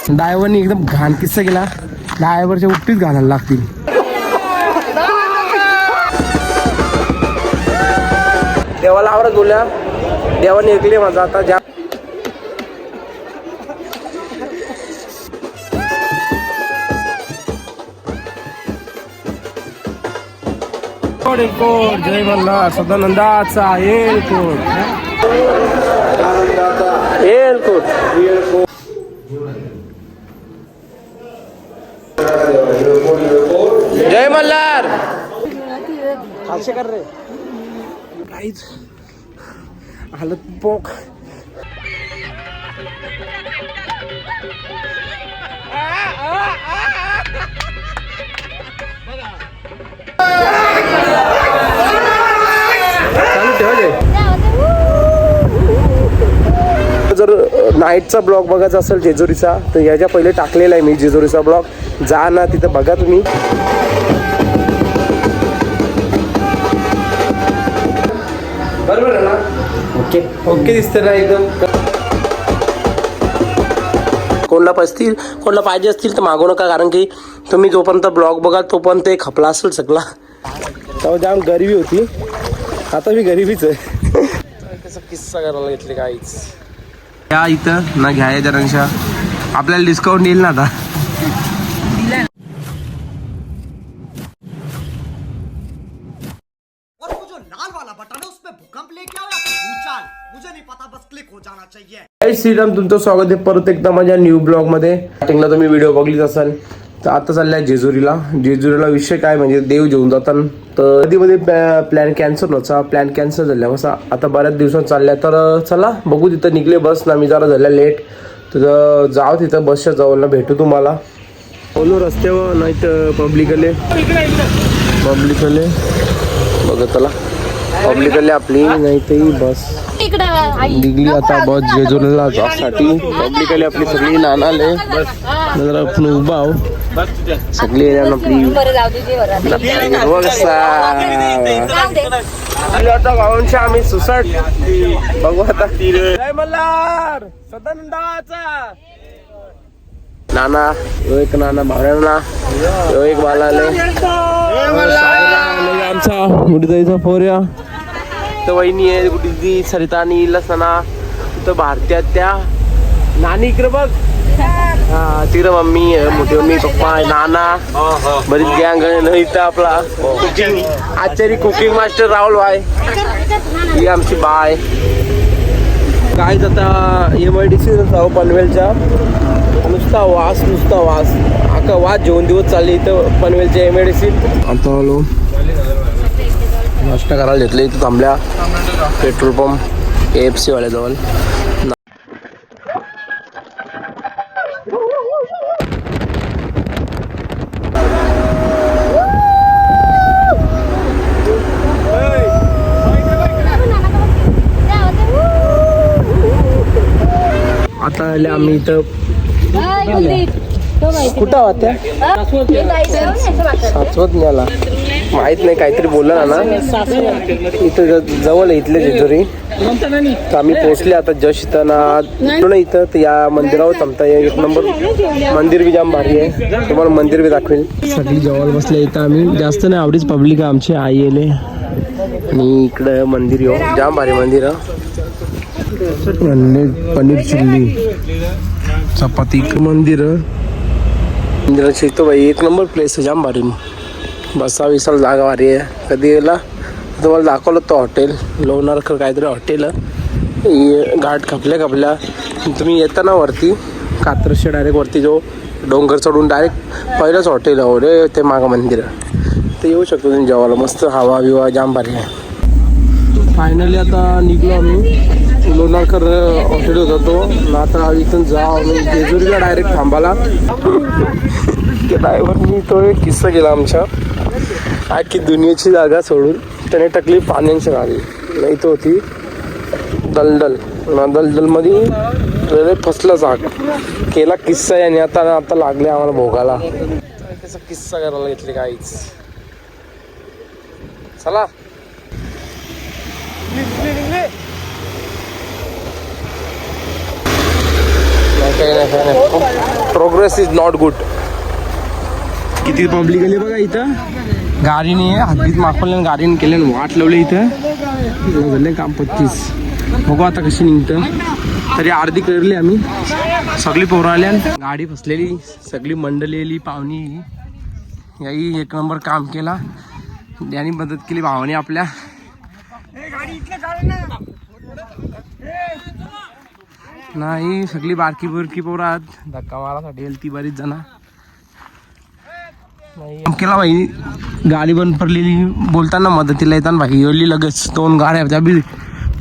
ड्रायव्हरनी एकदम घाण किस्सा केला. ड्रायव्हरच्या उपटीच घालायला लागतील. देवाला आवडत बोलल्या, देवाने ऐकले माझा. आता ज्या जय मल्हार सदानंदाचा येलकोट येलकोट. जय मल्हार. असे कर रे काहीच हालत पोक. जर नाईटचा ब्लॉग बघायचा असेल जेजुरीचा तर याच्या पहिले टाकलेला आहे मी जेजुरीचा ब्लॉग. जा ना तिथं बघा तुम्ही. बरोबर आहे ना. ओके ओके दिसतं ना एकदम. कोणाला पाहिजे असतील तर मागू नका, कारण की तुम्ही जोपर्यंत ब्लॉग बघा तोपर्यंत ते खपला असेल सगळा. तेव्हा जाम गरिबी होती, आता मी गरिबीच आहे. कसं किस्सा करायला घेतले काहीच. या इथं ना घ्या जरांशा, आपल्याला डिस्काउंट येईल ना आता. जय श्रीराम. तुमचं स्वागत आहे परत एकदा माझ्या न्यू ब्लॉग मध्ये. स्टार्टिंगला तुम्ही व्हिडिओ बघलीच असाल. तर आता चाललाय जेजुरीला. विषय काय म्हणजे देव घेऊन जाताना तर कधी मध्ये प्लॅन कॅन्सल व्हायचा. प्लॅन कॅन्सल झाल्या बसा आता बऱ्याच दिवसात चालल्या. तर चला बघू. तिथं निघले बस ना, मी जरा झाल्या लेट. तर जाऊ तिथं बसच्या जवळ भेटू तुम्हाला. बोलू रस्त्यावर नाही तर पब्लिकले बघ. चला पब्लिकले आपली नाही तर बस निघली आता. बस जेजुरीला जासाठी पब्लिकली आपली सगळी नानाले जरा आपण उभा आहो सगळी आपली आता गावांच्या आम्ही सुसाट बघू आता. जय मल्हार सदानंदाचा. नाना एक नाना भावना एक बालाले आमचा मुडीचा पोऱ्या तर वहिनी आहे गुडी सरिता आणि लसना. तर भारतीय त्या नानी इकडे बघ. हा तिकडे मम्मी मोठी मम्मी पप्पा नाना बरीच गँग आहे इथं. आपला कुकिंग आचारी कुकिंग मास्टर राहुल बाय ही आमची बाय. काय आता MIDC जाऊ पनवेलच्या. नुसता वास अख्खा वास जेवण दिवस चालले इथं पनवेलच्या MIDC. आता आलो नाश्ता करायला घेतलं इथं थांबल्या पेट्रोल पंप KFC वाल्याजवळ. आता आले आम्ही इथं. कुठं होत्या साचवत न्याला माहित नाही काहीतरी बोलला ना इथं जवळ इथले जेजुरी. तर आम्ही पोहोचले आता जस्ट इथं ना इथं. तर या मंदिरावर थांबता एक नंबर मंदिर बी जाम भारी आहे. तुम्हाला मंदिर बी दाखवेल. सगळी जवळ बसले इथं आम्ही. जास्त नाही आवडीच पब्लिक आहे आमची. आई येले आणि इकडं मंदिर येऊ जाम भारी मंदिर. पनीर चिल्ली चपाती मंदिराची इथं बाई एक नंबर प्लेस आहे जाम भारी. बसा विसाल जागा भारी आहे. कधी गेला तुम्हाला दाखवलं तो हॉटेल लोणारकर काहीतरी हॉटेल. घाट खपल्या तुम्ही येताना वरती कात्रजच्या डायरेक्ट वरती जो डोंगर चढून डायरेक्ट पहिलंच हॉटेल आहे रे ते मागं मंदिर. तर येऊ शकतो तुम्ही जेवायला. मस्त हवा बिवा जाम भारी आहे. फायनली आता निघलो आम्ही. लोणारकर हॉटेल होता तो. आता इथून जाऊ आम्ही जेजुरीला डायरेक्ट थांबाला. ड्रायव्हरनी तो एक किस्सा केला आमच्या. आखी दुनियेची जागा सोडून त्याने टाकली पाण्याची गाडी. नाही तो होती दलदलमध्ये फसला जाग केला किस्सा. याने आता लागले आम्हाला भोगाला. कसा किस्सा करायला घेतले काहीच. चला काही नाही प्रोग्रेस इज नॉट गुड. किती पब्लिक आली बघा इथं. गाडीने हातीत मागवल्यानं गाडीने केल्यानं वाट लावली इथं. झाले काम 25. बघू आता कशी निघतं. तरी अर्धी करली आम्ही. सगळी पोरं आल्या, गाडी फसलेली, सगळी मंडळी आली, पाहुणी याही एक नंबर काम केला. यांनी मदत केली भावाने आपल्या. नाही सगळी बारकी बुरकी पोरं आहेत. धक्का मारासाठी येईल ती बरीच जण. नाही केला भाई. गाडी बंद पडलेली बोलताना मदतीला येताना भाई एवढी लगेच 2 गाड्या त्या बी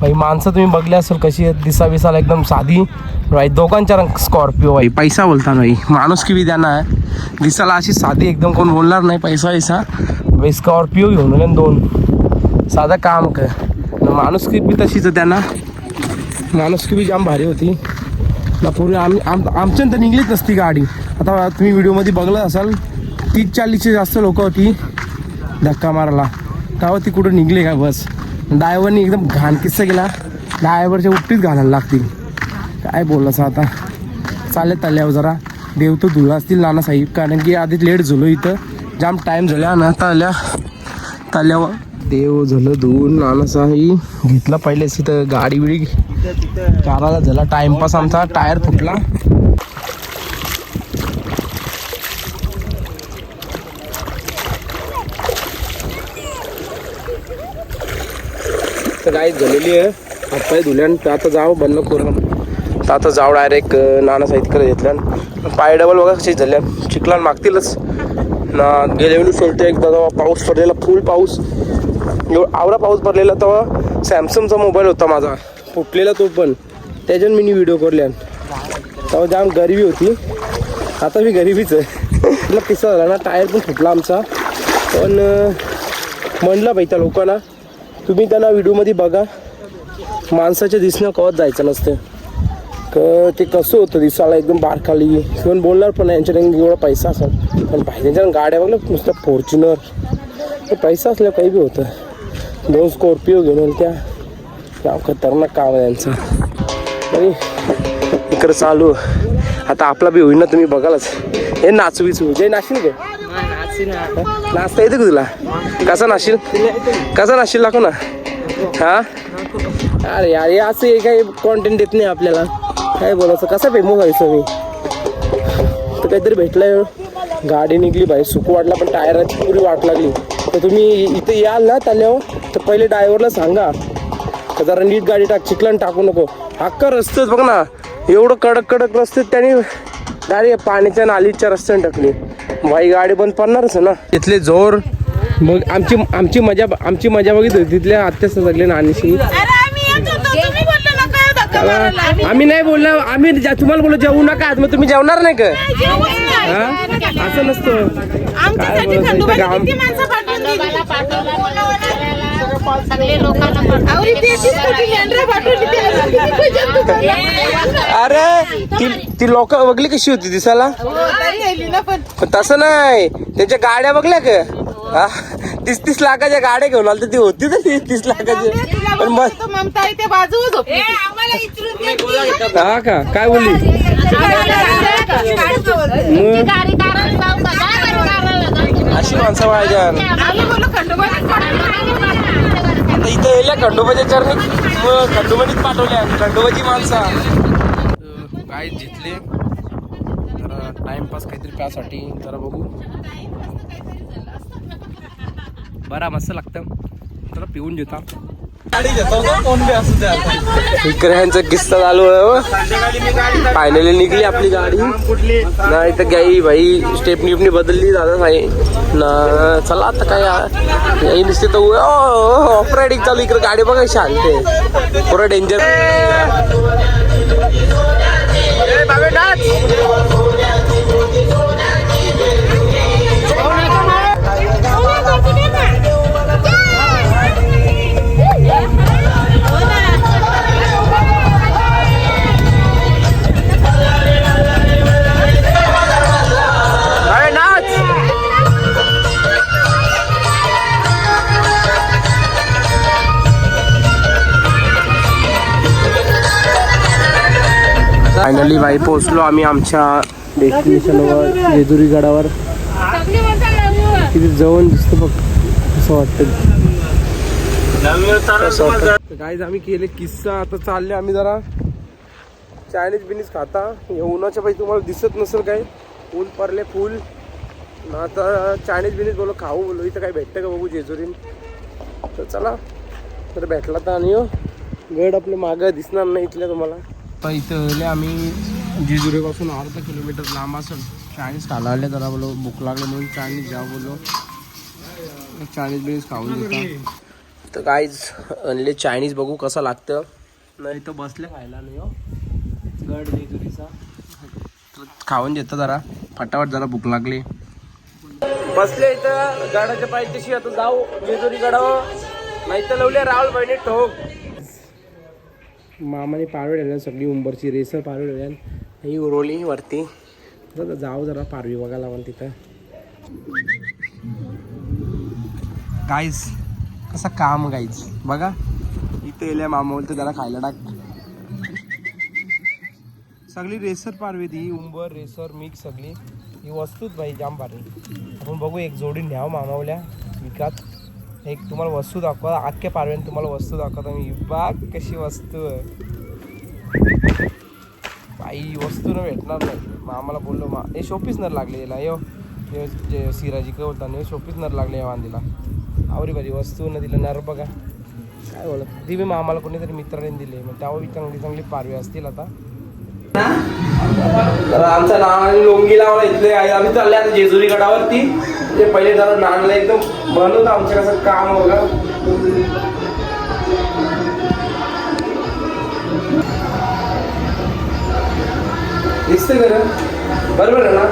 भाई. माणसं तुम्ही बघले असेल कशी आहेत. दिसाविसाला एकदम साधी भाई. दोघांच्या रंग स्कॉर्पिओ भाई. पैसा बोलताना भाई माणूस की बी द्याना आहे. दिसाला अशी साधी एकदम कोण बोलणार नाही. पैसा पैसा भाई. स्कॉर्पिओ घेऊन आले 2. साधं काम कर. माणूस की बी तशीच त्यांना. माणूस की बी जाम भारी होती ना. पूर्वी आमच्या तर निघलीच नसती गाडी. आता तुम्ही व्हिडिओमध्ये बघलं असाल 30-40 जास्त लोक होती धक्का मारायला. तेव्हा ती कुठं निघली का बस. ड्रायव्हरनी एकदम घाण किस्सा केला. ड्रायव्हरच्या उपटीच घालायला लागतील. काय बोलायचं आता. चालल्यावर जरा देव तो धुला असतील नानासाहेब. कारण की आधीच लेट झालो इथं. जाम टाईम झाला ना. ताल्यावर देव झालं धुवून. नानासाहेब घेतला पहिलेच इथं गाडी बिडी चाराला झाला. टाइमपास आमचा. टायर फुटला. गाईच झालेली आहे. हातपाय धुल्यान आता जाऊ बंद करून. तर आता जाऊ डायरेक्ट नानासाहेबकडे घेतल्यान. पाय डबल बघा कशी झाल्या. चिखलान मागतीलच ना. गेल्या वेळी सोडते एकदा जेव्हा पाऊस पडलेला फुल पाऊस. आवडा पाऊस पडलेला तेव्हा सॅमसंगचा मोबाईल होता माझा फुटलेला तो पण. त्याच्यानं मी व्हिडिओ करल्यान. तेव्हा जाम गरिबी होती. आता मी गरिबीच आहे. तुला किस्सा झाला ना. टायर पण फुटला आमचा. पण म्हणलं बाई त्या लोकांना तुम्ही त्यांना व्हिडिओमध्ये बघा. माणसाच्या दिसणं कवत जायचं नसतं. ते कसं होतं दिसायला एकदम बारकाली. कोण बोलणार पण नाही यांच्याकडे एवढा पैसा असेल. पण त्यांच्या गाड्या बघल्या नुसतं फॉर्च्युनर. पैसा असल्या काही बी होतं. 2 स्कॉर्पिओ घेऊन त्या खतरनाक काम आहे यांचं. आणि इकडं चालू आता आपला बी होईल ना. तुम्ही बघालच. हे नाचू जय नाशील का. नाचता येते का तुला. कसा नाशील दाखव ना. हा अरे यार हे असं काही कॉन्टेंट देत नाही आपल्याला. काय बोलायचं. कसं फेमस व्हायचं मी. तर काहीतरी भेटलंय. गाडी निघली भाई. सुकू वाटला पण टायराची पुरी वाट लागली. तर तुम्ही इथे याल ना त्याल्यावर तर पहिले ड्रायव्हरला सांगा तर जरा नीट गाडी टाक. चिखलान टाकू नको. हक्का रस्तेच बघ ना. एवढं कडक रस्ते त्याने गाडी पाण्याच्या नालीच्या रस्त्याने टाकली भाई. गाडी बंद पडणारच ना. तिथले जोर मग आमची मजा बघितली. तिथल्या आत्याच सगळे नानीशी. आम्ही नाही बोललो. आम्ही तुम्हाला बोललो जेवू नका. मग तुम्ही जेवणार नाही का. असं नसतं. अरे ती लोक बघली कशी होती दिसायला. तसं नाही. त्यांच्या गाड्या बघल्या का. 30 लाखाच्या गाड्या घेऊन आल्या. ती होती तर 30 लाखाची. पण मग हा का काय बोलली. अशी माणसं पाहिजे. आता इथं येल्या खंडोबाच्या चरणी. मग खंडोबानीच पाठवल्या. खंडोबाची माणसं काय जिथले जरा टाइमपास काहीतरी प्यासाठी जरा बघू. बरा मस्त लागतं. जरा पिऊन घेता. इकडे ह्यांचा किस्सा चालू आहे. फायनली निघली आपली गाडी. नाही तर काही भाई स्टेपनी बदलली दादा साई ना. चला आता काय नुसते तर ऑफ रायडिंग चालू. इकडे गाडी बघा शांत. पुरा डेंजर. फायनली भाई पोहोचलो आम्ही आमच्या डेस्टिनेशनवर जेजुरी गडावर. किती जवळ दिसतं बघ असं वाटतं. काय आम्ही केले किस्सा. आता चालले आम्ही जरा चायनीज बिनीज खाता. उन्हाच्या पाहिजे तुम्हाला दिसत नसेल काय, ऊन पडले फुल. आता चायनीज बिनीज बोलो खाऊ बोलो. इथं काय भेटतं का बघू जेजुरीन. तर चला तर भेटला तर आणि गड आपलं मागं दिसणार नाही इथल्या तुम्हाला. तर इथं आम्ही जेजुरीपासून अर्धा किलोमीटर लांब असेल. चायनीज खायला आले जरा बोलो भूक लागले म्हणून चायनीज जाऊ बोलो. चायनीज बिनीज खाऊन देतात. तर काहीच आणले चायनीज बघू कसं लागतं. नाही तर बसले खायला नाही हो गड जेजुरीचा. खाऊन देतं जरा फटाफट जरा भूक लागली. बसले इथं गडाच्या पायथ्याशी. आता जाऊ जेजुरी गडावर नाही तर लावले राहुल बहिणी ठोक. मामाने पारवी ठेवल्या सगळी उंबरची रेसर पारवी ठेवल्या ही उरवली वरती. जाऊ जरा पारवी बघायला पण तिथं. गाईज कसं काम गाईज बघा. इथं येल्या मामा बोलतो त्याला खायला टाक. सगळी रेसर पारवी ती उंबर रेसर मिक्स सगळी ही वस्तूच भाई जाम भारी. आपण बघू एक जोडी न्याव मामावल्या विकात. एक तुम्हाला वस्तू दाखवा अख्ख्या पारव्याने तुम्हाला वस्तू दाखवता मी. बाग कशी वस्तू आहे बाई. वस्तू न भेटणार नाही. मामाला बोललो हे शोपीस नर लागले याला यो जे सिराजी का होता ना शोपीस नर लागले या वांदीला. आवरी भारी वस्तू न दिलं नर बघा काय बोलत. ती मी मामाला कोणीतरी मित्राने दिले मग त्यावर चांगली चांगली पारवी असतील. आता तर आमचा नाना लोंगी लावला इथले आम्ही चालले आता जेजुरी गडावरती. ते पहिले जरा नानला एकदम बनवतं आमच्या कसं काम बघा. दिसतंय का बरोबर आहे ना.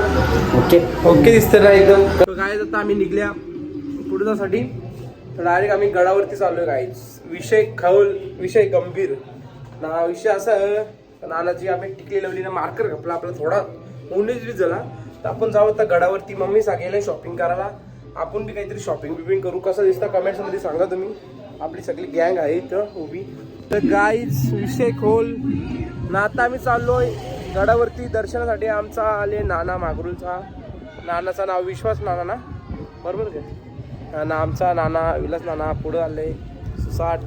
ओके ओके दिसतंय ना एकदम. काय आता आम्ही निघल्या पुढे जासाठी. तर डायरेक्ट आम्ही गडावरती चाललोय. काय विषय खवल विषय गंभीर ना. विषय असा नानाची आम्ही टिकली लावली ना मार्कर घपला आपला थोडा उन्नीस झाला. तर आपण जाऊ आता गडावरती. मम्मी सांगेल शॉपिंग करायला. आपण बी काहीतरी शॉपिंग बिपिंग करू. कसं दिसतं कमेंट्स मध्ये सांगा तुम्ही. आपली सगळी गँग आहे इथं उभी. तर गाईज विषय खोल ना. आता आम्ही चाललोय गडावरती दर्शनासाठी. आमचा आले नाना मागरूलचा. नानाचं नाव विश्वास नाना ना बरोबर काय ना. आमचा नाना विलास नाना पुढं आले सुसाट.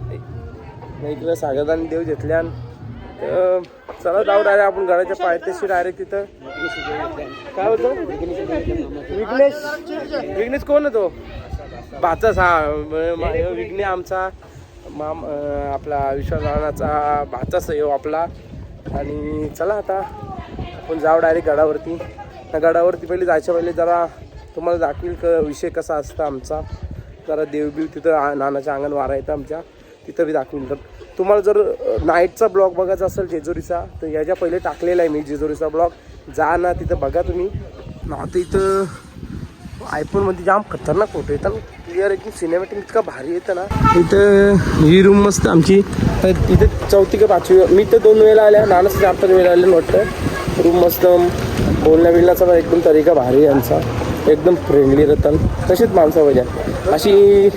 इकडं सागरदानी देव घेतल्या. चला जाऊ डायरेक्ट आपण गडाच्या पायथ्याशी डायरेक्ट तिथं. काय होतं विघ्नेश. विघ्नेश कोण आहे तो भाचाच. हा विघ्ने आमचा माम आपला विश्वासाचा भाचाच आहे आपला. आणि चला आता आपण जाऊ डायरेक्ट गडावरती. गडावरती पहिले जायच्या पहिले जरा तुम्हाला दाखवील विषय कसा असतं आमचा. जरा देवबीव तिथं नानाच्या अंगण वारा येतं आमच्या तिथं बी दाखवील. तर तुम्हाला जर नाईटचा ब्लॉग बघायचा असेल जेजुरीचा तर याच्या पहिले टाकलेला आहे मी जेजुरीचा ब्लॉग. जा ना तिथं बघा तुम्ही. आता इथं आयफोनमध्ये जाम खतरनाक फोटो येतात क्लिअर एकदम. सिनेमॅटिक इतका भारी येतं ना. इथं ही रूम मस्त आमची. इथे 4थी का 5वी मी तर 2 वेळेला आल्या. नानाचं 4-5 वेळेला आले वाटतं. रूम मस्त. बोलण्या बिलण्याचा एकदम तरीका भारी यांचा. एकदम फ्रेंडली राहतात. तसेच माणसं पाहिजे अशी.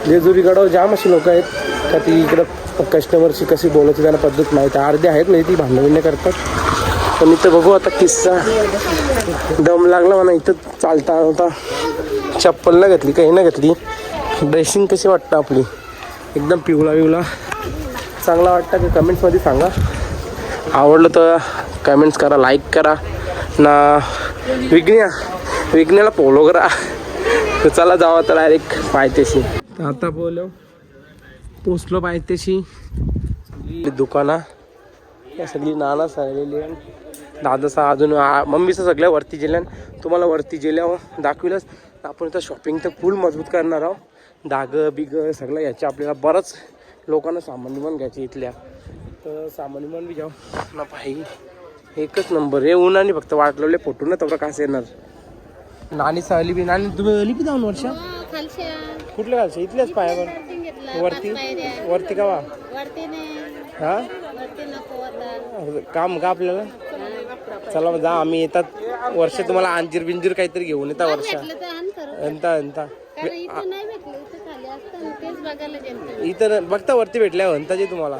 जेजुरी गडावर जाम अशी लोक आहेत का ती इकडं कस्टमरशी कशी बोलायची त्यांना पद्धत माहिती. अर्धे आहेत म्हणजे ती भांडणं करतात. पण इथं बघू आता किस्सा. दम लागला म्हणा इथं चालता होता. चप्पल न घेतली काही न घेतली. ड्रेसिंग कशी वाटतं आपली एकदम पिवळा विवळा चांगला वाटतं की कमेंट्समध्ये सांगा. आवडलं तर कमेंट्स करा लाईक करा ना. विघ्नेला फॉलो करा. तर चला जाऊ आता डायरेक्ट पायथ्याशी. तर आता पोचलो पायथ्याशी. दुकाना या सगळी नाना सारलेली दादासा अजून मम्मीचं सगळ्या वरती गेल्यान. तुम्हाला वरती गेल्यावर दाखविलंच. आपण इथं शॉपिंग तर फुल मजबूत करणार आहोत. दागं बिगं सगळं याच्या आपल्याला बरंच लोकांना सामान विमान घ्यायचे इथल्या. तर सामान विमान बी जाऊ ना भाई. एकच नंबर हे. उन्हाने फक्त वाट लावले फोटो ना तेवढं कसं येणार. नानी सहली बी. नानी तुम्ही अली बी जाऊन वर्षा कुठल्या खालच्या इथल्याच पायावर वरती का वा हा काम का आपल्याला. चला जा आम्ही येतात वर्ष तुम्हाला अंजीर बिंजीर काहीतरी घेऊन येतात वर्षा. इथं बघता वरती भेटल्या अंताचे तुम्हाला.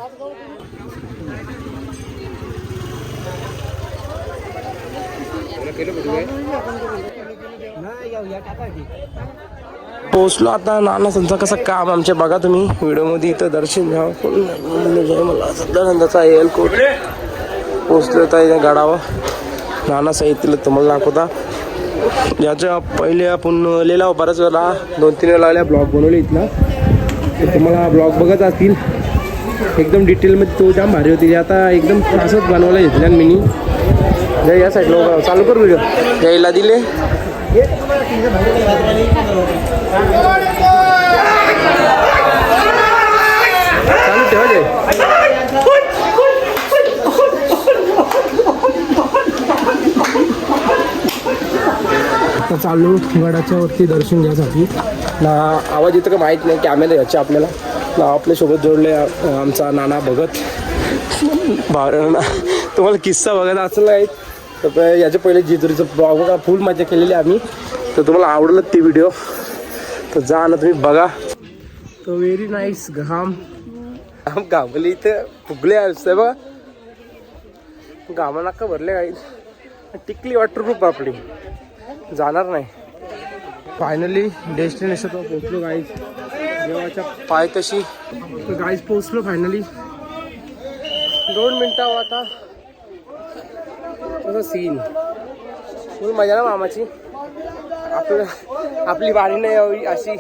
पोचलो आता नाना संचा कसं काम आमच्या बघा तुम्ही व्हिडिओमध्ये. इथं दर्शन घ्या. मला सध्यानंदाचा एअरपोर्ट पोचलो होता या गाडावर. नाना साहित्य तुम्हाला दाखवता. याच्या पहिले आपण लिहिला बऱ्याच वेळा 2-3 वेळा लागल्या ब्लॉग बनवले इथला. तुम्हाला ब्लॉग बघत असतील एकदम डिटेलमध्ये. तो जाम भारी होती. आता एकदम असंच बनवायला घेतल्या मिनी. जय या साईडला चालू कर व्हिडिओ. यायला दिले चालू ठेवा जय. आता चालू गडाच्या वरती दर्शन घ्यासाठी ना. आवाज येतं का माहीत नाही. कॅमेरा घ्यायचे आपल्याला ना. आपल्यासोबत जोडले आमचा नाना भगत. तुम्हाला किस्सा बघायला असं नाही तर याच्या पहिले जेजुरीचं ब्लॉग बघा. फुल मजा केलेली आम्ही. तर तुम्हाला आवडलं ते व्हिडिओ तर जा ना तुम्ही बघा. तो व्हेरी नाईस. घाम घामली इथं फुगले असते बघा. घामा नाका भरले काही. टिकली वॉटरप्रूफ आपली जाणार नाही. फायनली डेस्टिनेशनवर पोहोचलो गाईज. देवाच्या पाय तशी गाईज पोहोचलो फायनली. 2 मिनिटावर आता तसं सीन फुल मजा ना मामाची. आपली वारी नाही यावी अशी.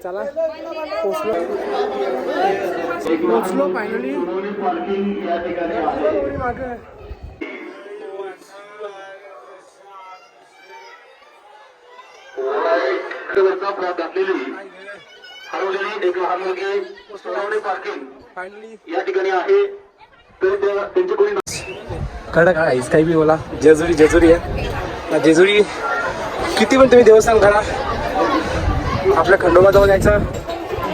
चला पोचलो फायनली. या ठिकाणी आहे कडक आहेस काही बी बोला. जेजुरी आहे. जेजुरी किती पण तुम्ही देवस्थान करा. आपल्या खंडोबा जवळ जायचा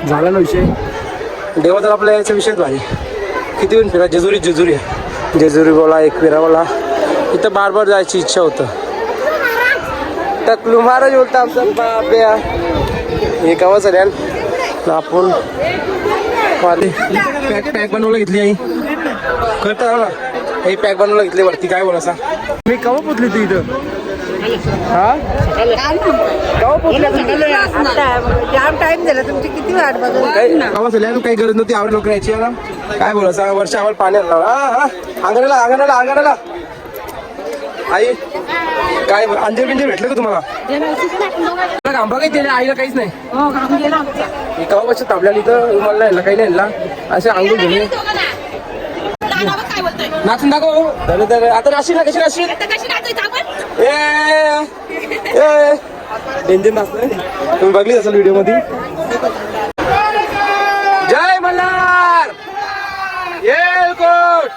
झाला ना विषय. देवाचा आपल्या याचा विषयच भारी. किती पण फिरा. जेजुरी आहे. जेजुरी बोला एकविरा बोला. इथं बार जायची इच्छा होतं. टकलू महाराज बोलता आमचा बाप्या. हे गावा सगळ्यान आपण पॅक बनवलं घेतली आई. कळतं ना हे पॅक बनवलं घेतली वरती. काय बोलासा मी केव्हा पोचली तू इथं. हा केव्हा पोचल्या जाम टाइम झाला तुमची. किती वाट बघा. केव्हा झाल्या तू काही गरज नव्हती. आवड लोक यायची ना. काय बोलासा वर्ष आम्हाला पाणी अंगणाला आई. काय अंजीर बिंजीर भेटलं का तुम्हाला. आंबा काही दिले आईला काहीच नाही. केव्हा वर्ष तापल्या इथं रुमाला नाही काही नाही. असे अंगून घेणे नाचून दाखव. आता राशील ना. कशी राशील डेंजर नाचतंय. तुम्ही बघली असेल व्हिडिओ मध्ये. जय मल्हार. येलकोट.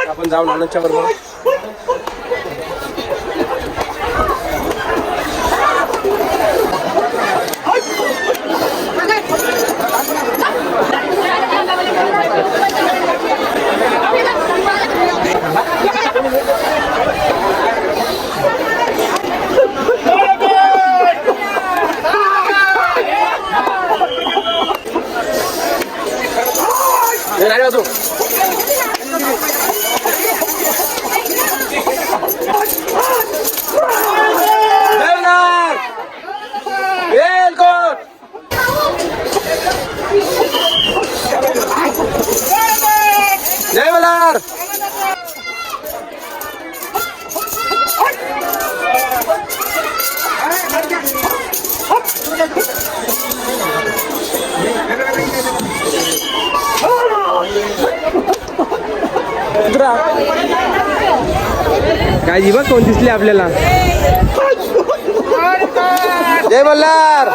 आपण जाऊ नानांच्या बरोबर. जय मल्हार. काय जी बघ कोण दिसली आपल्याला. जय मल्हार.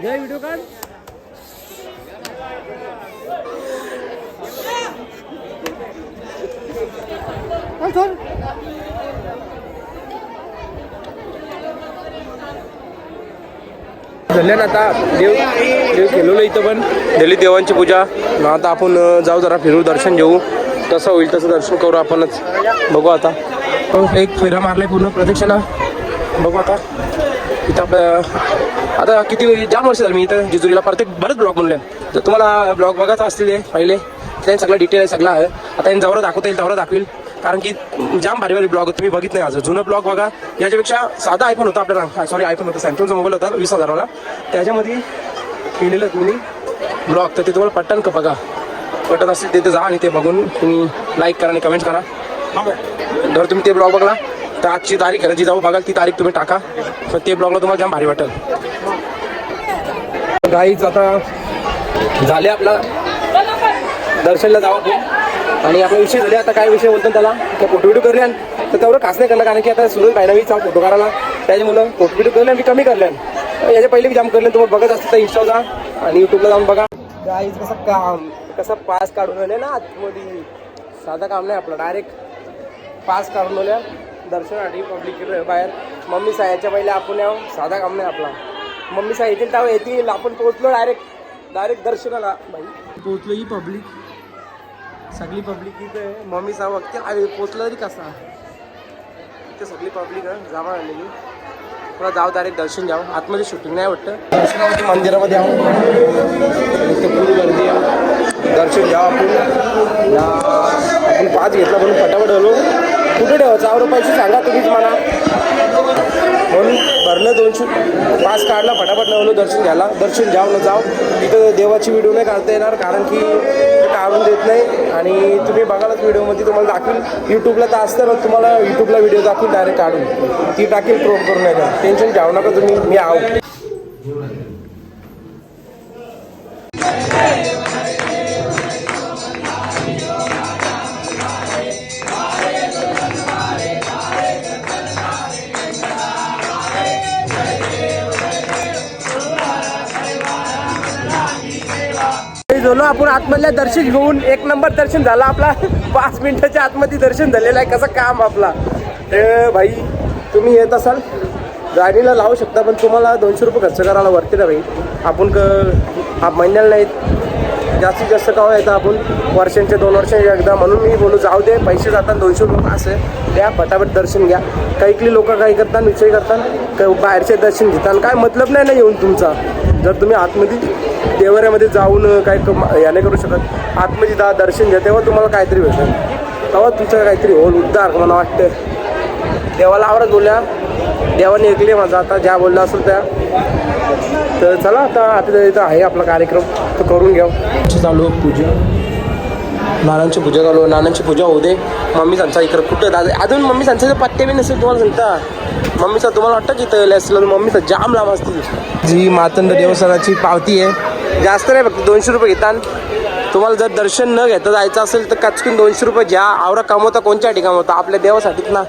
जय व्हिडिओ काढ. झाल्या ना आता देव केलेलं इथं पण दिली देवांची पूजा. आता आपण जाऊ जरा फिरू दर्शन घेऊ. कसं होईल तसं दर्शन करू आपणच. बघू आता. एक फेरा मारलाय पूर्ण प्रदक्षिणा. बघू आता इथं आपलं आता किती जाम वर्ष झालं मी इथं जेजुरीला. प्रत्येक बरेच ब्लॉग बनले. तर तुम्हाला ब्लॉग बघायचा असतील पहिले त्यांनी सगळं डिटेल आहे सगळं आहे. आता यांनी जवळ दाखवता येईल तेवढं दाखवेल, कारण की जाम भारी भारी ब्लॉग तुम्ही बघित नाही. आज जुनं ब्लॉग बघा. याच्यापेक्षा साधा आयफोन होता आपल्याला, सॉरी आयफोन होता, सॅमसंगचा मोबाईल होता 20,000वाला. त्याच्यामध्ये केलेलं तुम्ही ब्लॉग. तर ते तुम्हाला पटन का बघा, पटत असेल तिथे जा आणि ते बघून तुम्ही लाईक करा आणि कमेंट करा. जर तुम्ही ते ब्लॉग बघला तर आजची तारीख आहे जी जाऊ बघाल ती तारीख तुम्ही टाका. तर ते ब्लॉगला तुम्हाला जाम भारी वाटेल. गाईच आता झाले आपला दर्शनला जाऊ आपण आणि आपला विषय झाले. आता काय विषय बोलतो त्याला फोटो व्हिडिओ करले तर तेवढं खास नाही करणार, कारण की आता सुरज बायनावीचा फोटो काढायला त्याच्यामुळं फोटो व्हिडिओ करले मी कमी करले. याच्या पहिले मी जाम करले. तुम्हाला बघत असतं तर इंस्टाला आणि यूट्यूबला जाऊन बघा. गाईज कसं काम कसं पास काढून आले ना आतमध्ये. साधा काम नाही आपलं, डायरेक्ट पास काढून आल्या दर्शनासाठी पब्लिक बाहेर. मम्मी साहेबच्या पहिले आपण यावं, साधा काम नाही आपला. मम्मी साहेब येतील तेव्हा येतील, आपण पोहोचलो डायरेक्ट दर्शनाला. भाई पोहोचलो ही पब्लिक, सगळी पब्लिक इथे. मम्मी साहेब बघते अरे पोचलं तरी कसा इथे सगळी पब्लिक जावा आलेली. थोडा जाऊ डायरेक्ट दर्शन घ्यावं. आतमध्ये शूटिंग नाही वाटतं. दर्शनामध्ये मंदिरामध्ये यावं, इथे पूर्ण गर्दी आहे. दर्शन घ्यावं आपण 5 घेतला म्हणून फटाफट आलो. कुठे ठेवायचं आवडं पैसे सांगा तुम्हीच मला. म्हणून भरलं 200 पास काढला फटाफट लावलो दर्शन घ्यायला. दर्शन घ्यावं न जाऊ. इथं देवाची व्हिडिओ नाही काढता येणार, कारण की काढून देत नाही. आणि तुम्ही बघालच व्हिडिओमध्ये तुम्हाला दाखवेल. यूट्यूबला तर असतं ना, तुम्हाला यूट्यूबला व्हिडिओ दाखवेल डायरेक्ट काढून. ती टाकेल क्रोप करून नाही का, टेन्शन घ्यावं नका तुम्ही. मी आहो. झालो आपण आतमधल्या दर्शन घेऊन. 1 नंबर दर्शन झाला आपला. 5 मिनिटाच्या आतमध्ये दर्शन झालेलं आहे. कसं काम आपला. तर भाई तुम्ही येत असाल गाडीला लावू शकता, पण तुम्हाला 200 रुपये खर्च करायला वरते ना भाई. आपण महिन्याला नाही जास्तीत जास्त का येतं आपण वर्षांचे 2 वर्षांचे एकदा. म्हणून मी बोलू जाऊ दे पैसे जातात 200 रुपये असं द्या, फटाफट दर्शन घ्या. काही लोक काही करतात विषय करतात बाहेरचे दर्शन घेतात. काय मतलब नाही ना येऊन तुमचा. जर तुम्ही आतमध्ये देवाऱ्यामध्ये जाऊन काय याने करू शकत, आतमध्ये दर्शन घ्या तेव्हा तुम्हाला काहीतरी भेटेल. तेव्हा तुमचं काहीतरी होईल उद्धार मला वाटतं. देवाला आवडत बोलल्या, देवाने ऐकले माझा आता ज्या बोलला असेल त्या. तर चला आता इथं आहे आपला कार्यक्रम तो करून घ्या. चालू पूजा, नानांची पूजा चालू. नानांची पूजा होऊ दे. मम्मी सांगता इकडं कुठं दादा अजून मम्मी सांगता पत्ते बी नसेल तुम्हाला सांगता. मम्मीचा तुम्हाला वाटतं की इथं असलं मम्मीचा जाम लांब असतील. जी मातंड देवस्थानाची पावती आहे, जास्त नाही फक्त 200 रुपये घेतात. तुम्हाला जर दर्शन न घेता जायचं असेल तर कचकून 200 रुपये घ्या. आवडा कमवता कोणच्यासाठी कमवता, आपल्या देवासाठीच ना.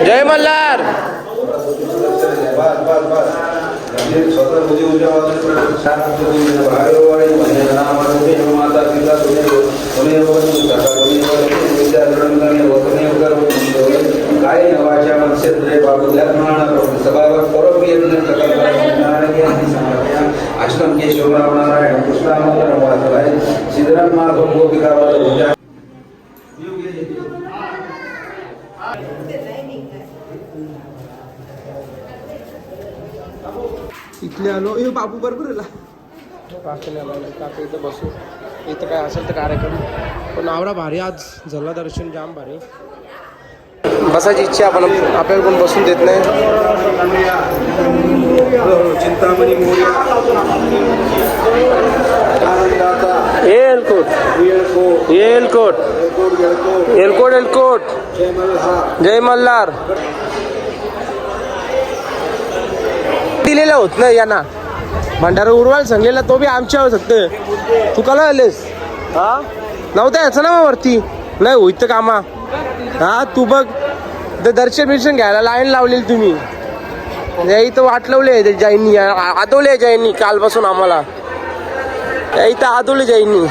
जय मल्हार. आश्रम के शिवराम नारायण कृष्ण सिद्धराम माधव गोपिका इथले आलो. ए बाबू बरोबर आला. काका इथं बसू. इथं काय असेल तर कार्यक्रम. पण आवडा भारी आज झाला दर्शन जाम भारी. बसायची इच्छा पण आपल्याला कोण बसून देत नाही. चिंतामणी एलकोट एलकोट एलकोट एलकोट जय मल्हार. दिलेला होत नाही यांना भंडारा उडवायला सांगलेला तो बी आमच्या शकते. तू कला आलेस हा नव्हता याचं ना वरती नाही होईत कामा. हा तू बघ तर दर्शन घ्यायला लाईन लावलेली तुम्ही. इथं वाट लावले जैनी आदवले जैनी कालपासून आम्हाला. या इथं आदोळी जाईनी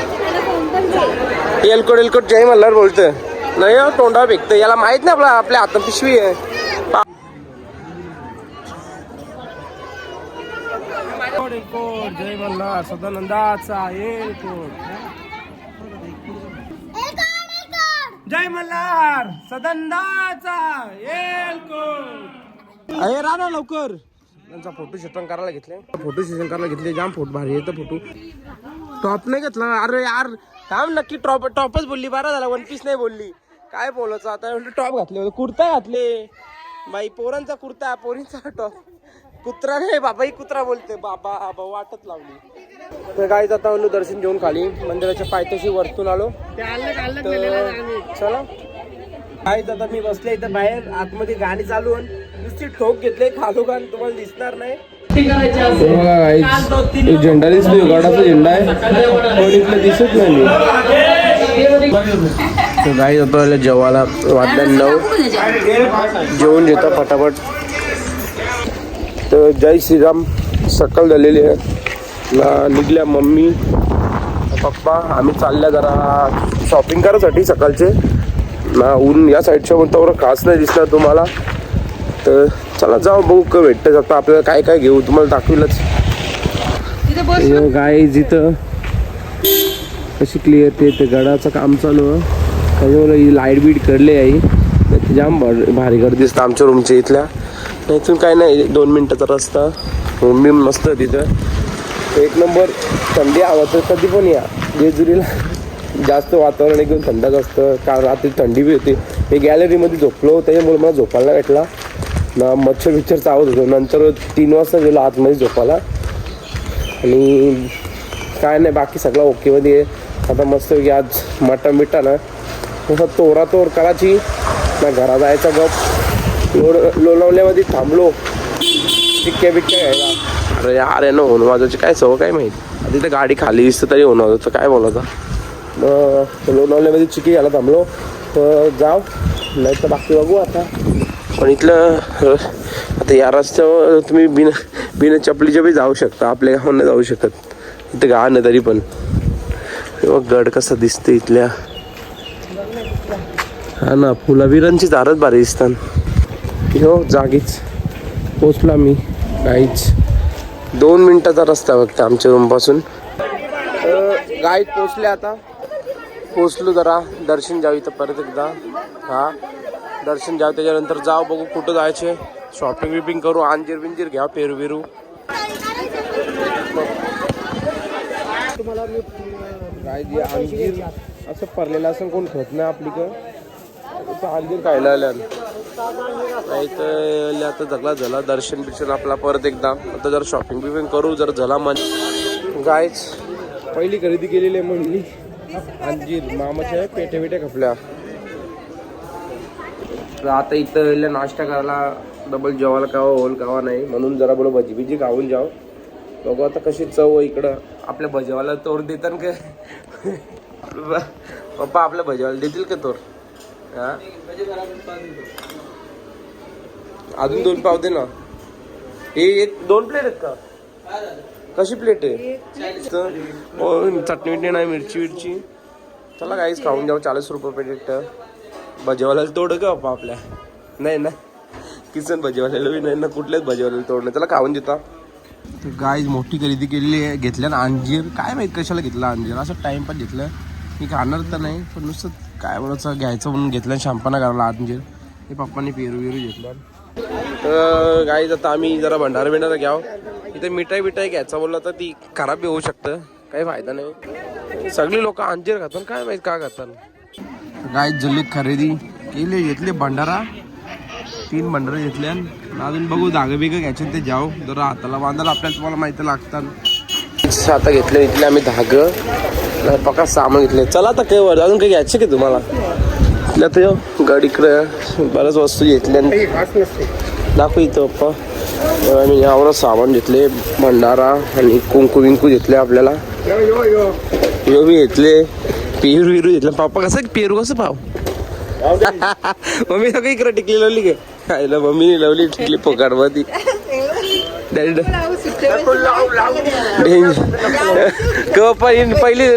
एलकोट जय मल्हार बोलतं नाही हो, तोंडा फेकतं याला माहित नाही आपल्या हातात पिशवी आहे. जय मल्हार सदानंदाचा जय मल्हार सदानंदाचा अरे राणा लवकर त्यांचा फोटो सेशन करायला घेतले जाम फोटो भारी येतं फोटो. टॉप नाही घेतला अरे यार थांब नक्की टॉपच बोलली बारा झाला वन पीस नाही बोलली काय बोलायचं आता टॉप घातले कुर्ता घातले बाई पोरांचा कुर्ता पोरींचा टॉप कुत्रा नाही बाबा ही कुत्रा बोलते बाबा वाटत लावली. तर काय आता आलो दर्शन घेऊन खाली मंदिराच्या पायथ्याशी वरतून आलो चला काय आता मी बसले इथं बाहेर आतमध्ये गाणी चालू नुसती ठोक घेतले खालो गाण तुम्हाला दिसणार नाही. झेंडा दिसतोय गडाचा झेंडा आहे पण इथलं दिसत नाही. गाई जातो जेवायला वाटल्या 9 जेवून घेतो फटाफट. तर जय श्रीराम सकाळ झालेली आहे निघल्या मम्मी पप्पा आम्ही चालल्या जरा शॉपिंग करायसाठी सकाळचे ना ऊन या साईडच्या म्हणतो खास नाही दिसणार तुम्हाला. तर चला जाऊ बघू का भेटतं आता आपल्याला काय काय घेऊ तुम्हाला दाखविलंच. गाय जिथं कशी क्लिअर ते गडाचं काम चालू आहे त्याच्यामुळे लाईट बीट कडले आहे जाम भारी गर्दी दिसतं आमच्या रूमच्या इथल्या. इथून काय नाही 2 मिनिटाचा रस्ता रूम बिम मस्त तिथं एक नंबर. थंडी हवा तर कधी पण या जेजुरीला जास्त वातावरण एकदम थंडच असतं कारण रात्री थंडी बी होती. हे गॅलरीमध्ये झोपलो त्याच्यामुळे मला झोपायला नाही भेटला ना मच्छर चावत होतो. नंतर 3 वाजता गेलो आतमध्ये झोपायला आणि काय नाही बाकी सगळं ओकेमध्ये आहे. आता मस्त आज मटण बिटन ना तसं तोड करायची ना घरा जायचा गप लोणावल्यामध्ये थांबलो टिक्क्या बिक्क्या घ्यायला. अरे यार ना होऊन वाजायची काय सवय काय माहीत तिथं गाडी खाली दिसतं तरी होणार होतं काय बोलायचं. लोणावल्यामध्ये चिकी घ्यायला थांबलो तर जाव नाही तर बाकी बघू आता. पण इथलं आता या रस्त्यावर तुम्ही बिना चपलीच्या बी जाऊ शकता आपल्या गावात नाही जाऊ शकत इथं गाव नाही तरी पण. गड कसं दिसतं इथल्या हा ना फुलाबिरांची झाडच भारी दिसतात. हो जागीच पोचला मी काहीच 2 मिनिटाचा रस्ता फक्त आमच्या रूमपासून. गाईत पोचले आता पोचलो जरा दर्शन जाऊ इथं परत एकदा हा दर्शन जाऊ त्याच्यानंतर जाऊ बघू कुठं जायचे शॉपिंग बिपिंग करू अंजीर बिंजीर घ्या पेरू बिरू. तुम्हाला मी अंजीर असं पडलेलं असं कोण खात नाही आपलीकडं अंजीर खायला आल्या नाही तर आता जगला झाला दर्शन बिर्शन आपला परत एकदा. आता जरा शॉपिंग बिपिंग करू जरा झाला मन गायच पहिली खरेदी केलेली आहे म्हणली अंजीर मामाच्या पेट्या बिट्या खपल्या. आता इथं नाश्ता करायला डबल जेवायला कावा होल कावा नाही म्हणून जरा बोल भजी बिजी खाऊन जाऊ बघू आता कशी चव इकडं. आपल्या भजीवाला तोड देतात का पप्पा आपल्या भजीवाला देतील का तोड हा अजून 2 पाव दे ना. हे 2 प्लेट आहेत का कशी प्लेट आहे चटणी बिटणी नाही मिरची विरची. चला काहीच खाऊन जाऊ 40 रुपये प्लेट. भजीवाल्याला तोड का बाप्पा आपल्या नाही ना किसन भजीवाल्याला बी नाही ना कुठल्याच भजीवाल्याला तोड नाही. त्याला खाऊन देता. गाय मोठी खरेदी केलेली आहे घेतल्या ना अंजीर काय माहित कशाला घेतला अंजीर असं टाइमपास घेतलं मी खाणार तर नाही पण नुसतं काय बोलायचं घ्यायचं म्हणून घेतलं शॅम्पाना करायला अंजीर. हे पप्पांनी पेरू घेतलं. तर गाईज आता आम्ही जरा भंडारा बिंडारा घ्यावं इथे मिठाई बिठाई घ्यायचं बोललं तर ती खराब बी होऊ शकतं काही फायदा नाही. सगळी लोक अंजीर खातात काय माहित का खातात. गाय जल्ली खरेदी केली घेतली भंडारा 3 भंडारे घेतले अजून बघू धागे बिगे घ्यायचे ते जाऊ जरा हाताला बांधायला आपल्याला तुम्हाला माहिती लागतात. आता घेतले इथले आम्ही धागं पक्का सामान घेतले. चला आता काही वर अजून काही घ्यायचे की तुम्हाला इथल्या तर गाडीकडे बऱ्याच वस्तू घेतल्या दाखवू इथं पप्पा. आम्ही यावर सामान घेतले भंडारा आणि कुंकू विंकू घेतले आपल्याला यो बी घेतले पेरू विरू घेतलं. पप्पा कसं पेरू कसं पाव मम्मी सगळं इकडे टिकली लावली काय खायला मम्मीने लावली टिकली पोकाडमध्ये पहिली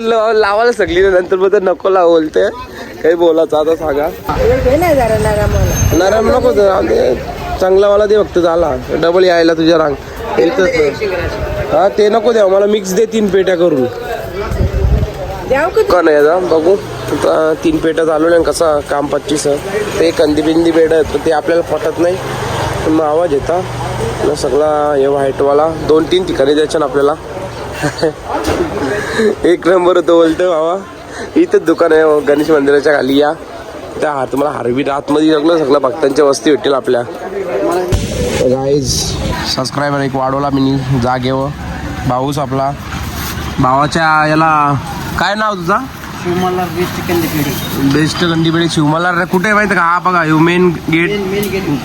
लावायला सगळी नंतर मग नको लाव बोलते काही बोलायचं आता सांगा. नरम नको चांगला मला दे फक्त झाला डबल यायला तुझ्या रांग हा ते नको द्या मला मिक्स दे 3 पेट्या करून का नाही आता बघू आता 3 पेट्या चालू नाही कसा काम 25 ते कंदी बिंदी बेड तर ते आपल्याला पटत नाही मग आवाज येता सगळा हे व्हाईटवाला 2-3 ठिकाणी द्यायचं ना आपल्याला. एक नंबर तो बोलतो बाबा इथंच दुकान आहे गणेश मंदिराच्या खाली या त्या तुम्हाला हारबीर आतमध्ये सगळं भक्तांच्या वस्ती भेटेल आपल्या. गाईज सबस्क्रायबर एक वाढवला मी जागेवर भाऊच आपला भावाच्या याला काय नाव तुझा शिवमल्हार बेस्ट गंडीपेढी शिवमल्हार कुठे माहिती का हा बघा मेन गेट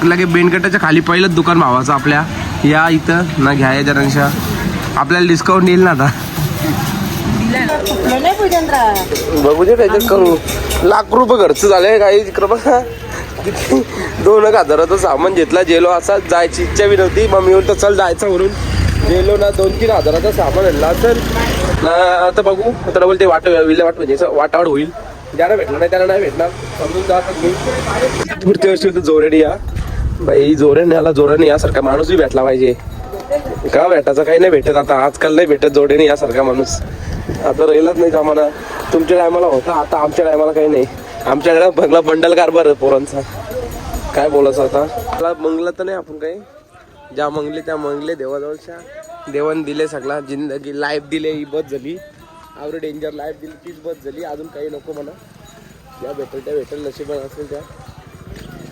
लगे बेनगटाच्या खाली पहिलंच दुकान भावाचं आपल्या या इथं ना घ्या जरांशा आपल्याला डिस्काउंट येईल ना आता बघू दे काहीतरी करू. लाख रुपये खर्च झाले काही इकडं बघा किती 2,000 सामान घेतला जेलो असा जायची इच्छा बी नव्हती मम्मी तर चल जायचं म्हणून गेलो ना 2-3 हजाराचा सामान आणला तर आता बघू आता डबल ते विल्हेवाट म्हणजे वाटावाट होईल ज्याला भेटलं नाही त्याला नाही भेटणार समजून जातात मी. पुढच्या वर्षी होतं जोरेने या बाई जोरेने याला जोराने यासारखा माणूसही भेटला पाहिजे का भेटायचं काही नाही भेटत आता आजकाल नाही भेटत जोडेने यासारखा माणूस आता राहिलाच नाही जमाना. तुमच्या टायमाला होता आता आमच्या टायमाला काही नाही आमच्याकडे बघला बंडल कारभार पोरांचा काय बोलायचं आता मला मंगला तर नाही आपण काही ज्या मंगले त्या मंगले देवाजवळच्या देवान दिले सगळा जिंदगी लाईफ दिले ही बस झाली आवरे डेंजर लाईफ दिली तीच बस झाली अजून काही नको म्हणा ज्या भेटेल त्या भेटेल नशिबात असेल त्या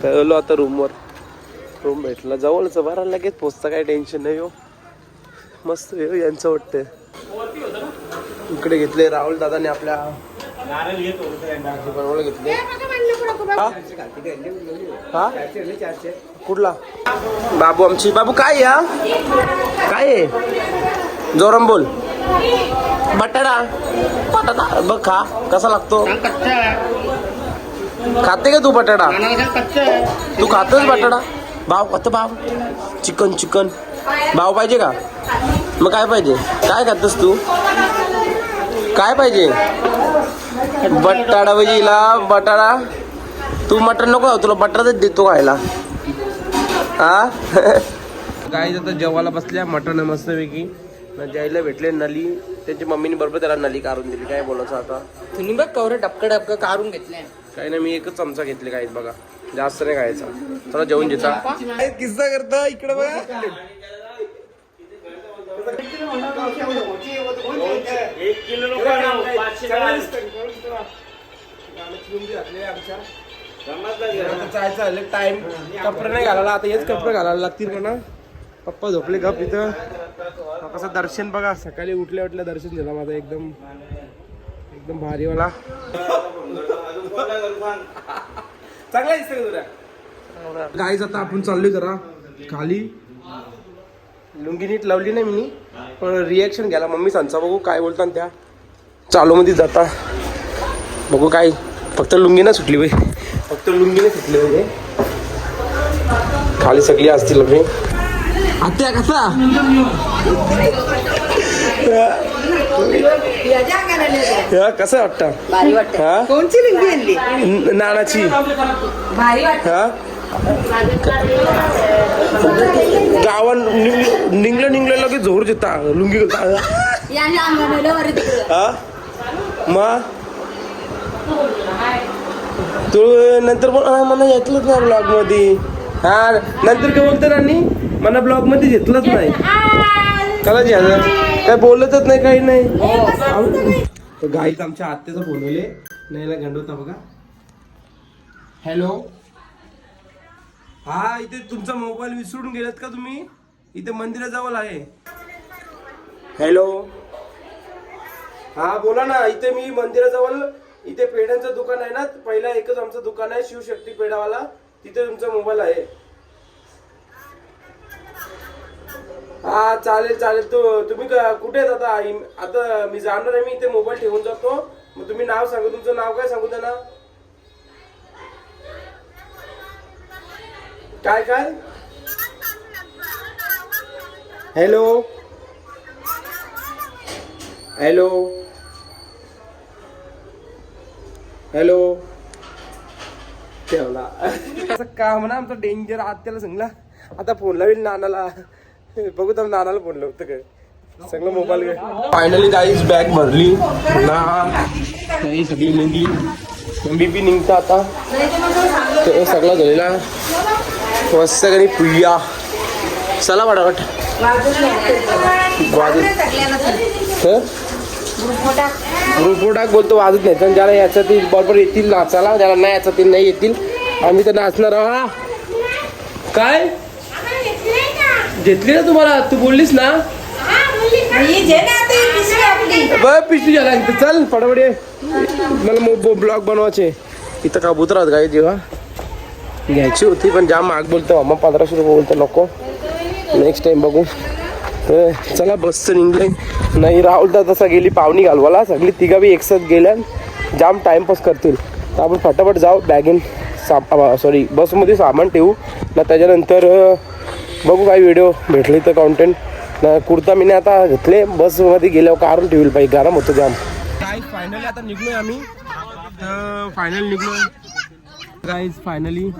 कळलो आता रूम भेटला जवळच बरा लगेच पोचता काही टेन्शन नाही हो मस्त हो यांचं वाटतं. इकडे घेतले राहुल दादाने आपल्या बनवायला घेतले कुठला बाबू आमची बाबू काय या काय आहे जोरम बोल बटाटा बटाटा बघ खा कसा लागतो खाते का तू बटाटा तू खातोस बटाटा भाव आता भाव चिकन भाव पाहिजे का मग काय पाहिजे काय खातोस तू काय पाहिजे बटाटा भजीला बटाटा तू मटण नको तुला बटाटाच देतो खायला हा काय आता जेवायला बसल्या मटण मस्तपैकी जायला भेटले नली त्यांची मम्मीने बरोबर त्याला नली काढून दिली काय बोलायचं आता तुम्ही बघ कवरे डबकं काढून घेतले काही नाही मी एकच चमचा घेतले काय बघा जास्त नाही खायचा चला जेवून घेता किस्सा करता इकडे बघा टाइम कपडे नाही घालायला आता हेच कपडे घालायला लागतील म्हणा पप्पा झोपले गप इथं कसं दर्शन बघा सकाळी उठल्या दर्शन झालं माझं एकदम भारीवाला चांगला दिसतोय तुला गाईज आता आपण चाललोय जरा खाली लुंगी नीट लावली नाही मी पण रिॲक्शन घ्यायला मम्मी सांचा बघू काय बोलतात त्या चालू मध्ये जाता बघू काय फक्त लुंगी ना सुटली बाई फक्त लुंगी नाही सुटली म्हणजे खाली सगळी असतील मी आत्या कसा कसं वाटतं कोणची लिंगी आणली नानाची हा गावात निघलं लगेच जोर देता लुंगी हा मग तू नंतर मला घेतलंच नाही ब्लॉग मध्ये हा नंतर काय बोलतो राणी मला ब्लॉग मध्ये घेतलंच नाही कला झालं काय बोलतच नाही काही नाही गाईत आमच्या आत्याचं बोलवले नाहीला गंडवता बघा हॅलो हा इथे तुमचा मोबाईल विसरून गेलात का तुम्ही इथे मंदिराजवळ आहे हॅलो हा बोला ना इथे मी मंदिराजवळ इथे पेढ्यांचं दुकान आहे ना पहिला एकच आमचं दुकान आहे शिवशक्ती पेढावाला तिथे तुमचा मोबाईल आहे हा चालेल तुम्ही कुठे आहेत आता मी जाणार आहे मी इथे मोबाईल ठेवून जातो मग तुम्ही नाव सांगा तुमचं नाव काय सांगू द्या ना काय हॅलो हॅलो हॅलो ठेवला असं काम ना आमचं डेंजर आत त्याला सांगला आता फोन लावेल नानाला बघू तर नानाला फोन लावतं काय सगळं मोबाईल फायनली गाईज बॅग भरली ना सगळी निघली बीपी निघता आता ते सगळं झालेला मस्त कधी पुया चला वाटावट ग्रुपोटाक बोलतो वाजत नाही पण ज्याला याच्यातील बरोबर येतील नाचाला ज्याला नाही याच्यातील नाही येतील आम्ही तर नाचणार आहोत. काय घेतली ना तुम्हाला तू बोललीस ना पिशवी झाला चल फटाफट मला ब्लॉग बनवायचे इथं कबूतर आहेत काय जेव्हा घ्यायची होती पण जाम महाग बोलतो मग 1500 रुपये बोलतो नको नेक्स्ट टाइम बघू चला बसचं निघले नाही राहुल तर तसा गेली पाहुणी घालवाला सगळी तिघा बी एकसाथ गेल्या जाम टाइमपास करतील तर आपण फटाफट जाऊ बॅगेन सॉरी बसमध्ये सामान ठेवू ना त्याच्यानंतर बघू काही व्हिडिओ भेटले तर कॉन्टेंट ना कुर्ता मी आता घेतले बसमध्ये गेल्यावर काढून ठेवलं पाहिजे गरम होतं जाम गाईज फायनली आता निघलोय आम्ही फायनल निघलोय गाईज फायनली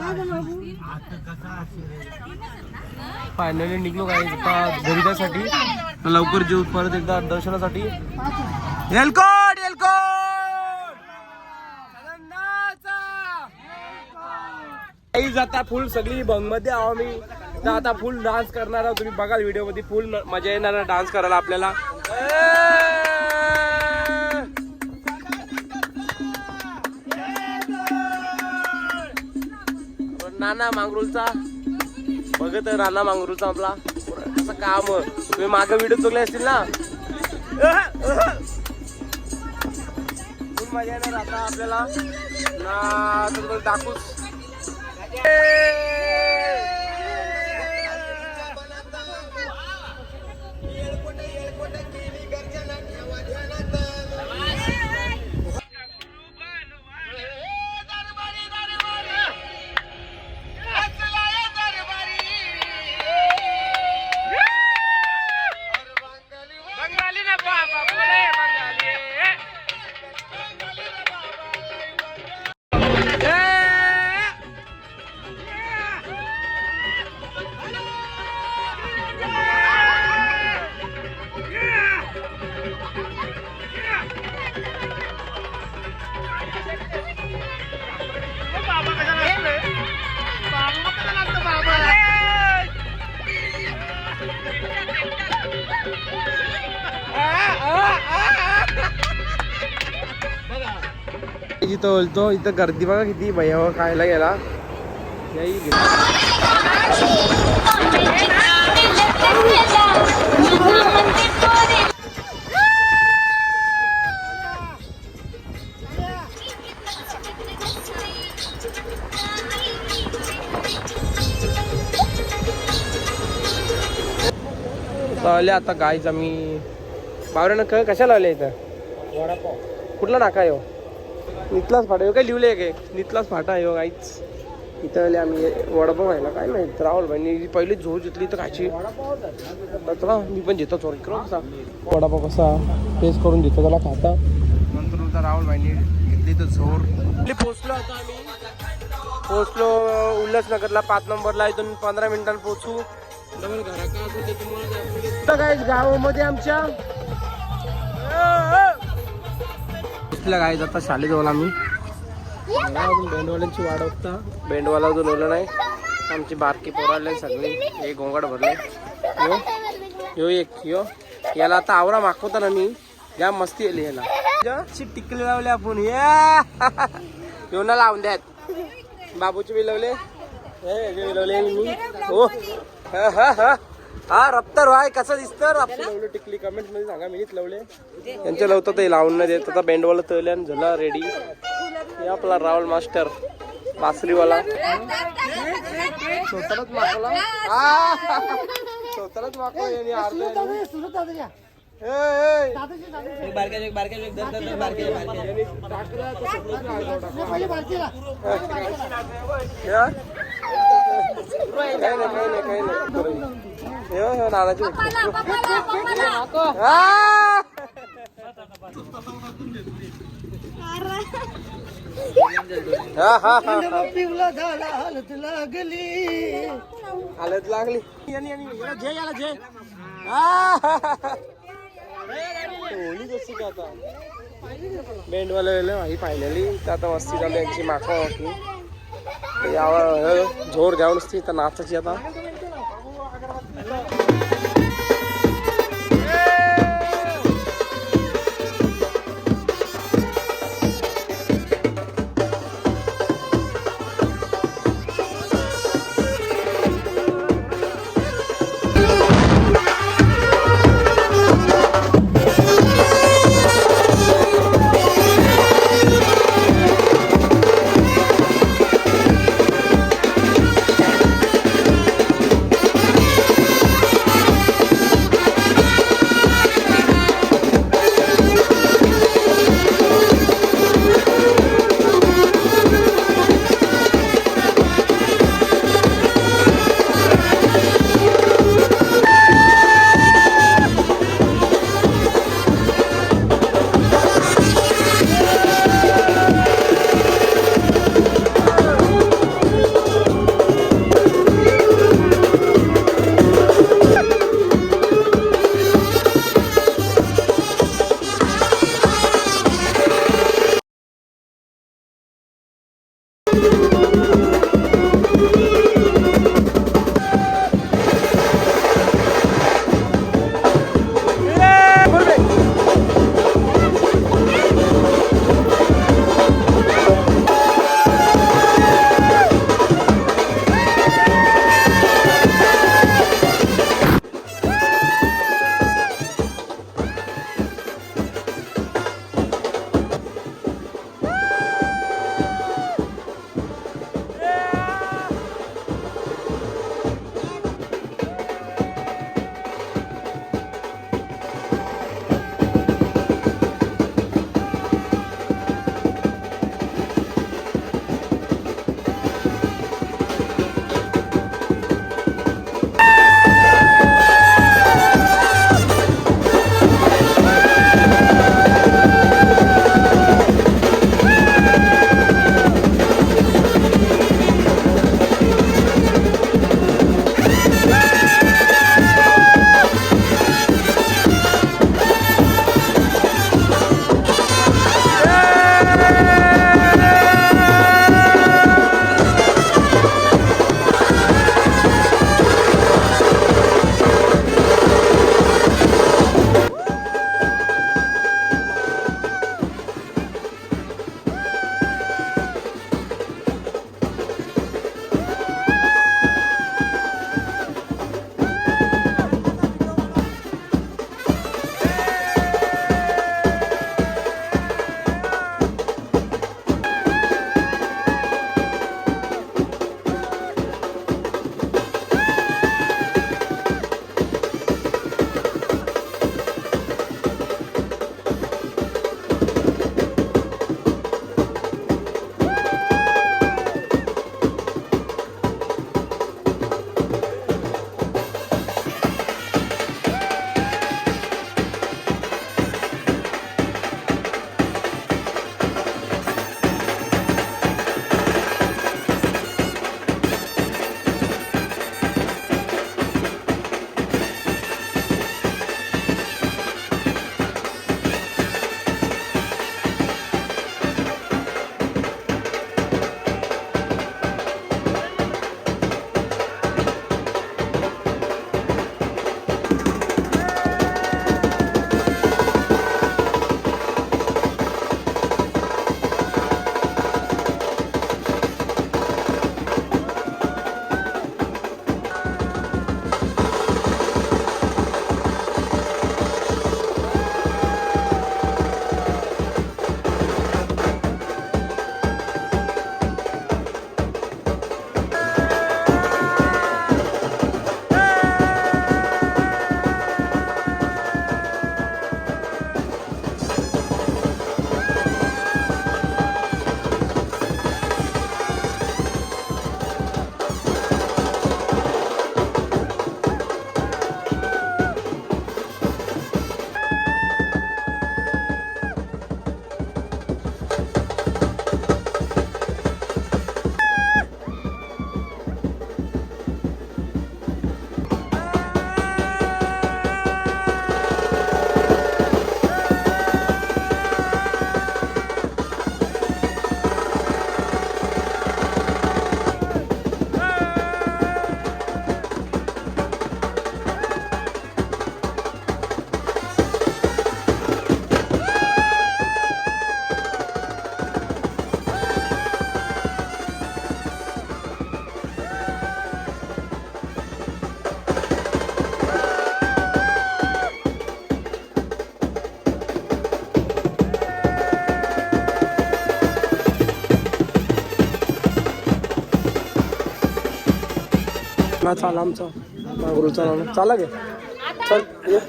निघलो गाईज आता घरी जाण्यासाठी लवकर जेऊ परत एकदा दर्शनासाठी एलकोट गाईज आता फुल सगळी भंग मध्ये आहो मी तर आता फुल डान्स करणार आहोत तुम्ही बघा व्हिडिओ मध्ये फुल मजा येणार डान्स करायला आपल्याला नाना मांगरूलचा बघत राणा मांगरूचा आपला असं काम तुम्ही मागे व्हिडिओ चुकले असतील ना फुल मजा येणार आता आपल्याला ना तुम्हाला दाखवूच इथं बोलतो इथं गर्दी बघा किती भैया खायला गेला लावले आता गाईच आम्ही बावऱ्यानं कशाला लावले इथं वडापाव कुठला नाका येऊ नितलाच फाटा येऊ काय लिवले काय नितलाच फाटा येऊ गाईच इथं आले आम्ही वडापाव खायला काय माहित राहुल भाई पहिली झोप घेतली तर खायची चला मी पण देतो चोरी करू कसा वडापाव कसा टेस्ट करून देतो त्याला खाता नंतर राहुल भाईनी घेतली तर झोर पोचलो आता आम्ही पोचलो उल्हासनगरला 5 नंबरला इथून 15 मिनिटांनी पोचू डबल घरा काय गावामध्ये आमच्या गायच आता शाळेजवळ आम्ही बेंडवाल्यांची वाट बघता बेंडवाला अजून ओलं नाही आमची बारकी पोराले सगळे एक घोंगाड भरले यो याला आता आवरा मागवता ना मी या मस्ती आली याला टिकले लावले आपण येऊ ना लावून द्यात बाबूचे बी लावले लावले मी हो हा रप्तर व्हाय कसं दिसतं लावलं टिकली कमेंट मध्ये सांगा मीच लावले यांच्या लावतात ते लावून नाही देत आता बेंडवाला तळले आणि झाला रेडी हे आपला राहुल मास्टर बासरीवाला स्वतःलाच मागवला स्वतःलाच मागवला यांनी अर्ध्या काही नाही नानाची पिवला झाला हालत लागली. हालत लागली बँडवाले भाई फायनली तर आता मस्ती झाली यांची माखा यावर जोर घ्यावं नसती तर नाचायची आता. नाना चाला आमचा नागरूचा नाना चाला गे चल ये.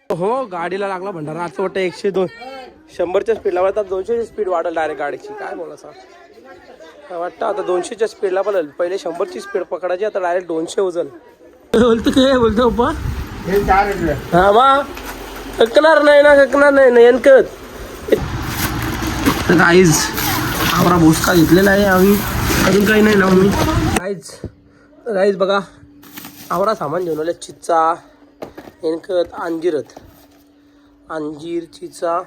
हो गाडीला लागला भंडारा असं वाटतं 102 100च्या स्पीडला आता 200ची स्पीड वाढेल डायरेक्ट गाडीची काय बोलायचं वाटतं आता 200च्या स्पीडला पडेल पहिले 100ची स्पीड पकडायची आता डायरेक्ट 200 उचल बोलतो काय बोलतो पप्पा हा मा ककणार नाही ना येनकत गाईज आवरा भोसका घेतलेला आहे आम्ही अजून काही नाही ना आम्ही गाईज बघा आवरा सामान घेऊन आले चिच्चा येनकत अंजीर चिचा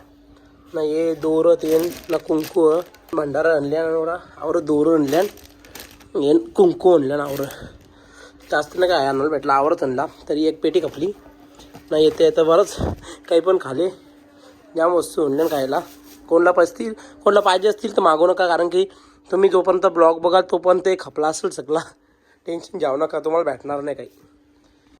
ना ये दोरत येन ना कुंकू भंडारा आणल्यान आवर दोर आणल्यान येन कुंकू आणल्यान आवर जास्त नाही काय आणायला भेटला आवरच आणला तरी एक पेटी खपली ना येतं बरंच काही पण खाले जाम वस्तू आणल्यान खायला कोणाला पाहिजे असतील तर मागू नका कारण की तुम्ही जोपर्यंत ब्लॉग बघाल तोपर्यंत ते खपला असेल सगळा टेन्शन जाऊ नका तुम्हाला भेटणार नाही काही